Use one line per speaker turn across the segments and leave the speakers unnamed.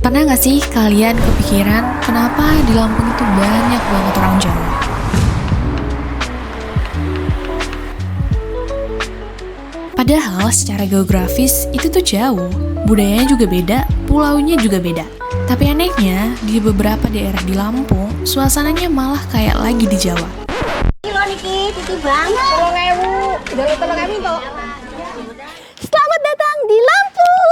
Pernah nggak sih kalian kepikiran kenapa di Lampung itu banyak banget orang Jawa? Padahal secara geografis itu tuh jauh, budayanya juga beda, pulaunya juga beda. Tapi anehnya, di beberapa daerah di Lampung, suasananya malah kayak lagi di Jawa.
Kilo niki, itu banget. 3.000, udah 3.000 toh. Selamat datang di Lampung.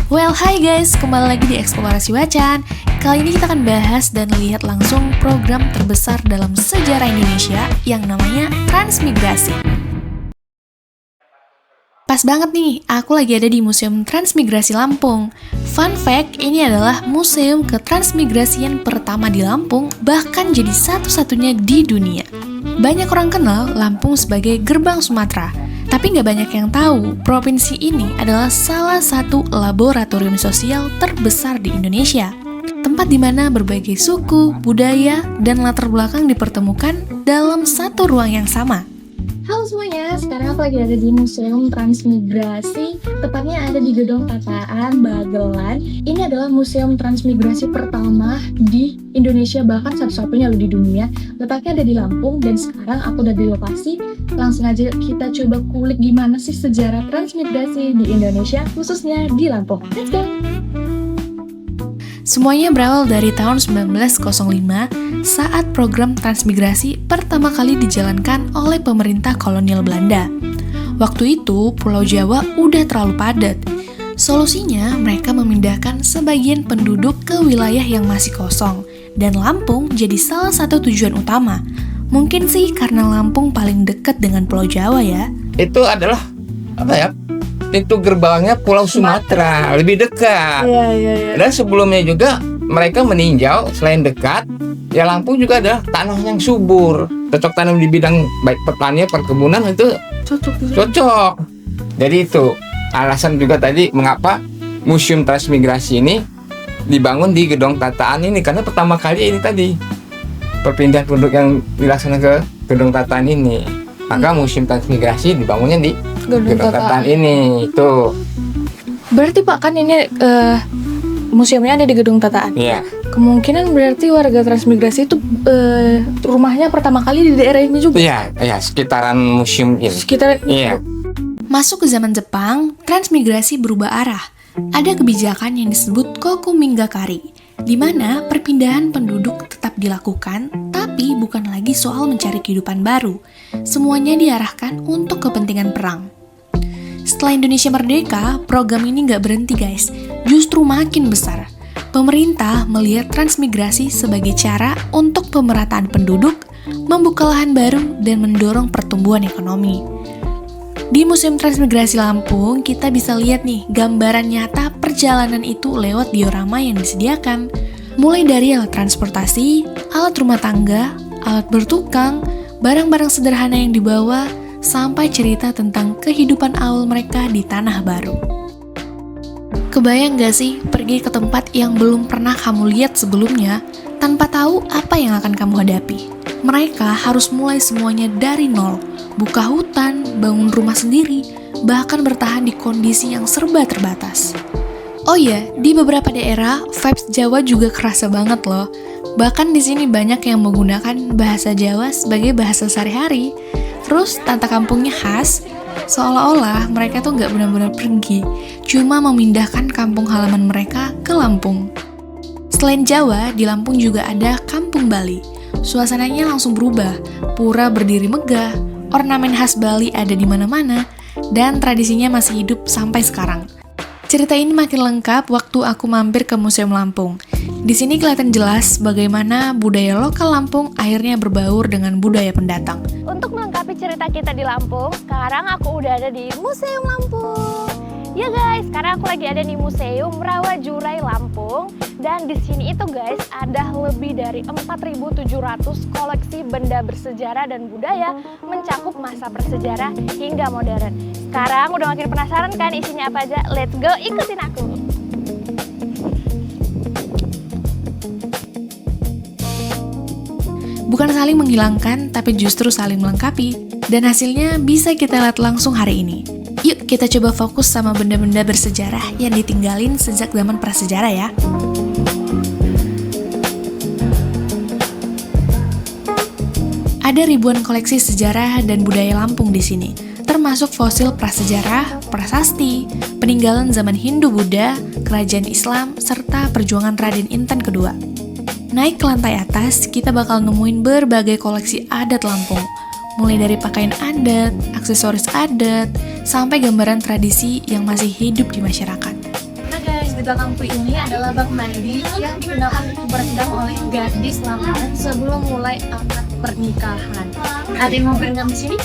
Well, hai guys, kembali lagi di Eksplorasi Wacan. Kali ini kita akan bahas dan lihat langsung program terbesar dalam sejarah Indonesia yang namanya Transmigrasi. Pas banget nih, aku lagi ada di Museum Transmigrasi Lampung. Fun fact, ini adalah museum ketransmigrasian pertama di Lampung, bahkan jadi satu-satunya di dunia. Banyak orang kenal Lampung sebagai gerbang Sumatera, tapi nggak banyak yang tahu provinsi ini adalah salah satu laboratorium sosial terbesar di Indonesia. Tempat di mana berbagai suku, budaya, dan latar belakang dipertemukan dalam satu ruang yang sama.
Halo semuanya, sekarang aku lagi ada di Museum Transmigrasi, tepatnya ada di Gedung Tataan, Bagelan. Ini adalah museum transmigrasi pertama di Indonesia, bahkan satu-satunya di dunia. Letaknya ada di Lampung, dan sekarang aku udah di lokasi. Langsung aja kita coba kulik gimana sih sejarah transmigrasi di Indonesia, khususnya di Lampung. Let's go!
Semuanya berawal dari tahun 1905 saat program transmigrasi pertama kali dijalankan oleh pemerintah kolonial Belanda. Waktu itu, Pulau Jawa udah terlalu padat. Solusinya, mereka memindahkan sebagian penduduk ke wilayah yang masih kosong, dan Lampung jadi salah satu tujuan utama. Mungkin sih karena Lampung paling dekat dengan Pulau Jawa ya.
Itu adalah pintu gerbangnya Pulau Sumatera, lebih dekat.
Iya.
Dan sebelumnya juga mereka meninjau selain dekat, ya Lampung juga adalah tanah yang subur, cocok tanam di bidang baik pertanian, perkebunan itu cocok. Jadi itu alasan juga tadi mengapa Museum Transmigrasi ini dibangun di Gedung Tataan ini, karena pertama kali ini tadi perpindahan penduduk yang dilaksanakan ke Gedung Tataan ini. Maka Museum Transmigrasi dibangunnya di Gedung Tataan ini. Itu.
Berarti Pak, kan ini museumnya ada di Gedung Tataan.
Iya.
Kemungkinan berarti warga transmigrasi itu rumahnya pertama kali di daerah ini juga.
Iya, sekitaran museum ini. Iya.
Masuk ke zaman Jepang, transmigrasi berubah arah. Ada kebijakan yang disebut Kokuminggakari, di mana perpindahan penduduk tetap dilakukan, tapi bukan lagi soal mencari kehidupan baru. Semuanya diarahkan untuk kepentingan perang. Setelah Indonesia merdeka, program ini nggak berhenti guys, justru makin besar. Pemerintah melihat transmigrasi sebagai cara untuk pemerataan penduduk, membuka lahan baru, dan mendorong pertumbuhan ekonomi. Di Museum Transmigrasi Lampung, kita bisa lihat nih gambaran nyata perjalanan itu lewat diorama yang disediakan. Mulai dari alat transportasi, alat rumah tangga, alat bertukang, barang-barang sederhana yang dibawa, sampai cerita tentang kehidupan awal mereka di Tanah Baru. Kebayang gak sih pergi ke tempat yang belum pernah kamu lihat sebelumnya, tanpa tahu apa yang akan kamu hadapi? Mereka harus mulai semuanya dari nol, buka hutan, bangun rumah sendiri, bahkan bertahan di kondisi yang serba terbatas. Oh iya, di beberapa daerah, vibes Jawa juga kerasa banget loh. Bahkan di sini banyak yang menggunakan bahasa Jawa sebagai bahasa sehari-hari. Terus tata kampungnya khas, seolah-olah mereka tuh nggak benar-benar pergi, cuma memindahkan kampung halaman mereka ke Lampung. Selain Jawa, di Lampung juga ada Kampung Bali. Suasananya langsung berubah, pura berdiri megah, ornamen khas Bali ada di mana-mana, dan tradisinya masih hidup sampai sekarang. Cerita ini makin lengkap waktu aku mampir ke Museum Lampung. Di sini kelihatan jelas bagaimana budaya lokal Lampung akhirnya berbaur dengan budaya pendatang.
Untuk melengkapi cerita kita di Lampung, sekarang aku udah ada di Museum Lampung. Ya guys, sekarang aku lagi ada di Museum Rawajurai Lampung. Dan di sini itu guys, ada lebih dari 4.700 koleksi benda bersejarah dan budaya mencakup masa prasejarah hingga modern. Sekarang udah makin penasaran kan isinya apa aja? Let's go, ikutin aku!
Bukan saling menghilangkan, tapi justru saling melengkapi. Dan hasilnya bisa kita lihat langsung hari ini. Yuk kita coba fokus sama benda-benda bersejarah yang ditinggalin sejak zaman prasejarah ya. Ada ribuan koleksi sejarah dan budaya Lampung di sini, termasuk fosil prasejarah, prasasti, peninggalan zaman Hindu-Buddha, kerajaan Islam, serta perjuangan Raden Inten kedua. Naik ke lantai atas, kita bakal nemuin berbagai koleksi adat Lampung, mulai dari pakaian adat, aksesoris adat, sampai gambaran tradisi yang masih hidup di masyarakat.
Nah guys, di belakangku ini adalah bak mandi yang digunakan untuk berendam oleh gadis Lampung sebelum mulai akad pernikahan. Ada yang mau berendam di sini?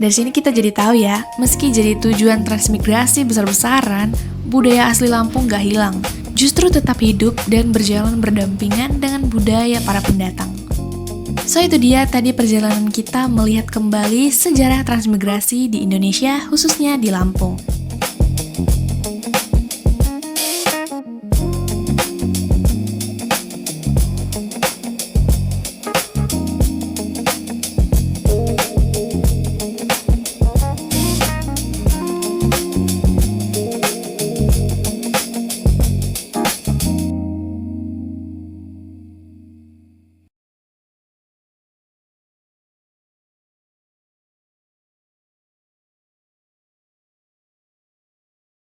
Dari sini kita jadi tahu ya, meski jadi tujuan transmigrasi besar-besaran, budaya asli Lampung gak hilang, justru tetap hidup dan berjalan berdampingan dengan budaya para pendatang. So itu dia tadi perjalanan kita melihat kembali sejarah transmigrasi di Indonesia, khususnya di Lampung.